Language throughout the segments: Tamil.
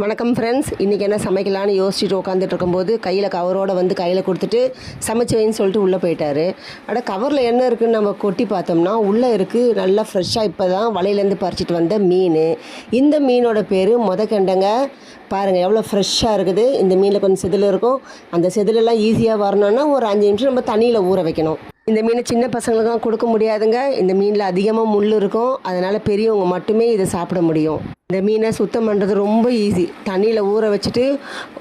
வணக்கம் ஃப்ரெண்ட்ஸ், இன்றைக்கி என்ன சமைக்கலான்னு யோசிச்சுட்டு உட்காந்துட்டு இருக்கும்போது கையில் கவரோடு வந்து கையில் கொடுத்துட்டு சமைச்சு வைன்னு சொல்லிட்டு உள்ளே போயிட்டார். கவரில் என்ன இருக்குதுன்னு நம்ம கொட்டி பார்த்தோம்னா உள்ளே இருக்குது நல்லா ஃப்ரெஷ்ஷாக இப்போ தான் வலையிலேருந்து பறிச்சிட்டு வந்த மீன். இந்த மீனோட பேர் மொதக்கெண்டைங்க. பாருங்கள் எவ்வளோ ஃப்ரெஷ்ஷாக இருக்குது. இந்த மீனில் கொஞ்சம் செதில் இருக்கும். அந்த செதிலெல்லாம் ஈஸியாக வரணும்னா ஒரு 5 நிமிஷம் நம்ம தண்ணியில் ஊற வைக்கணும். இந்த மீன் சின்ன பசங்களுக்கும் கொடுக்க முடியாதுங்க. இந்த மீனில் அதிகமாக முள் இருக்கும். அதனால் பெரியவங்க மட்டுமே இதை சாப்பிட முடியும். இந்த மீனை சுத்தம் பண்ணுறது ரொம்ப ஈஸி. தண்ணியில் ஊற வச்சுட்டு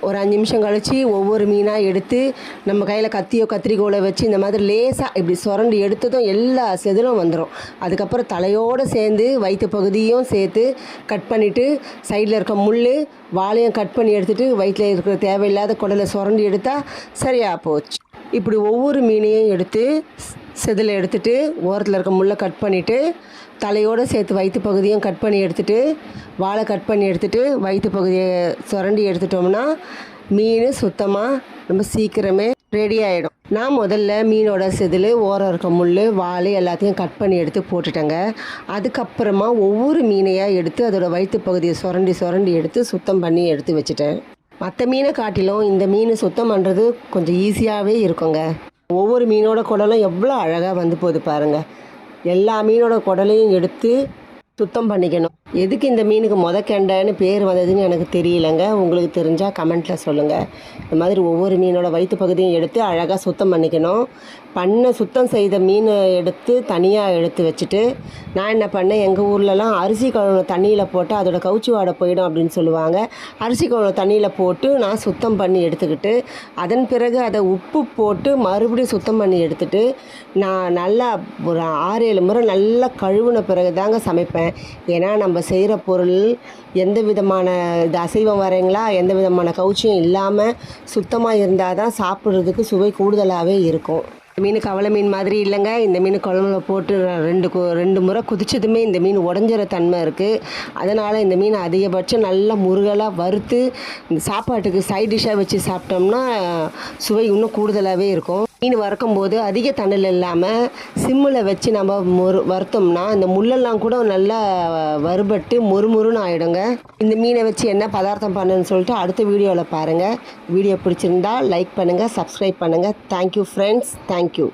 ஒரு 5 நிமிஷம் கழித்து ஒவ்வொரு மீனாக எடுத்து நம்ம கையில் கத்தியோ கத்திரிக்கோலை வச்சு இந்த மாதிரி லேசாக இப்படி சுரண்டி எடுத்ததும் எல்லா செதிலும் வந்துடும். அதுக்கப்புறம் தலையோடு சேர்ந்து வயிற்று பகுதியும் சேர்த்து கட் பண்ணிவிட்டு சைடில் இருக்க முள் வாழையும் கட் பண்ணி எடுத்துகிட்டு வயிற்றில் இருக்கிற தேவையில்லாத குடலை சுரண்டி எடுத்தால் சரியாக போச்சு. இப்படி ஒவ்வொரு மீனையும் எடுத்து செதில் எடுத்துகிட்டு ஓரத்தில் இருக்க முள்ளை கட் பண்ணிவிட்டு தலையோடு சேர்த்து வயிற்று பகுதியும் கட் பண்ணி எடுத்துகிட்டு வாழை கட் பண்ணி எடுத்துகிட்டு வயிற்று பகுதியை சுரண்டி எடுத்துட்டோம்னா மீன் சுத்தமாக ரொம்ப சீக்கிரமே ரெடி ஆகிடும். நான் முதல்ல மீனோட செதில் ஓரம் இருக்க முள் வாழை எல்லாத்தையும் கட் பண்ணி எடுத்து போட்டுட்டேங்க. அதுக்கப்புறமா ஒவ்வொரு மீனையாக எடுத்து அதோடய வயிற்று பகுதியை சுரண்டி எடுத்து சுத்தம் பண்ணி எடுத்து வச்சுட்டேன். மற்ற மீனை காட்டிலும் இந்த மீன் சுத்தம் பண்ணுறது கொஞ்சம் ஈஸியாகவே இருக்குங்க. ஒவ்வொரு மீனோட குடலும் எவ்வளோ அழகாக வந்து போகுது பாருங்கள். எல்லா மீனோட குடலையும் எடுத்து சுத்தம் பண்ணிக்கணும். எதுக்கு இந்த மீனுக்கு மொதக்கெண்டைன்னு பேர் வந்ததுன்னு எனக்கு தெரியலங்க. உங்களுக்கு தெரிஞ்சால் கமெண்ட்டில் சொல்லுங்கள். இந்த மாதிரி ஒவ்வொரு மீனோட வயிற்று பகுதியும் எடுத்து அழகாக சுத்தம் பண்ணிக்கணும். சுத்தம் செய்த மீனை எடுத்து தனியாக எடுத்து வச்சுட்டு நான் என்ன பண்ணேன், எங்கள் ஊர்லலாம் அரிசி கழுவுன தண்ணியில் போட்டு அதோடய கவுச்சி வாடை போயிடும் அப்படின்னு சொல்லுவாங்க. அரிசி கழுவுன தண்ணியில் போட்டு நான் சுத்தம் பண்ணி எடுத்துக்கிட்டு அதன் பிறகு அதை உப்பு போட்டு மறுபடியும் சுத்தம் பண்ணி எடுத்துகிட்டு நான் நல்லா ஒரு 6-7 முறை நல்லா கழுவுன பிறகு தாங்க சமைப்பேன். ஏன்னா நம்ம செய்கிற பொருள் எந்த விதமான இது அசைவம் வரீங்களா எந்த விதமான கவுச்சியும் இல்லாமல் சுத்தமாக இருந்தால் தான் சாப்பிட்றதுக்கு சுவை கூடுதலாகவே இருக்கும். மீன் கவலை மீன் மாதிரி இல்லைங்க. இந்த மீன் குழம்புல போட்டு 2 முறை குதிச்சதுமே இந்த மீன் உடஞ்சிற தன்மை இருக்குது. அதனால் இந்த மீன் அதிகபட்சம் நல்லா முருகலாக வறுத்து இந்த சாப்பாட்டுக்கு சைட் டிஷ்ஷாக வச்சு சாப்பிட்டோம்னா சுவை இன்னும் கூடுதலாகவே இருக்கும். மீன் வறுக்கும் போது அதிக தண்ணில் இல்லாமல் சிம்மில் வச்சு நம்ம வறுத்தோம்னா இந்த முள்ளெல்லாம் கூட நல்லா வறுபட்டு மொறுமொறுன்னு ஆகிடுங்க. இந்த மீனை வச்சு என்ன பதார்த்தம் பண்ணுன்னு சொல்லிட்டு அடுத்த வீடியோவில் பாருங்கள். வீடியோ பிடிச்சிருந்தா லைக் பண்ணுங்கள், சப்ஸ்கிரைப் பண்ணுங்கள். Thank you friends, thank you.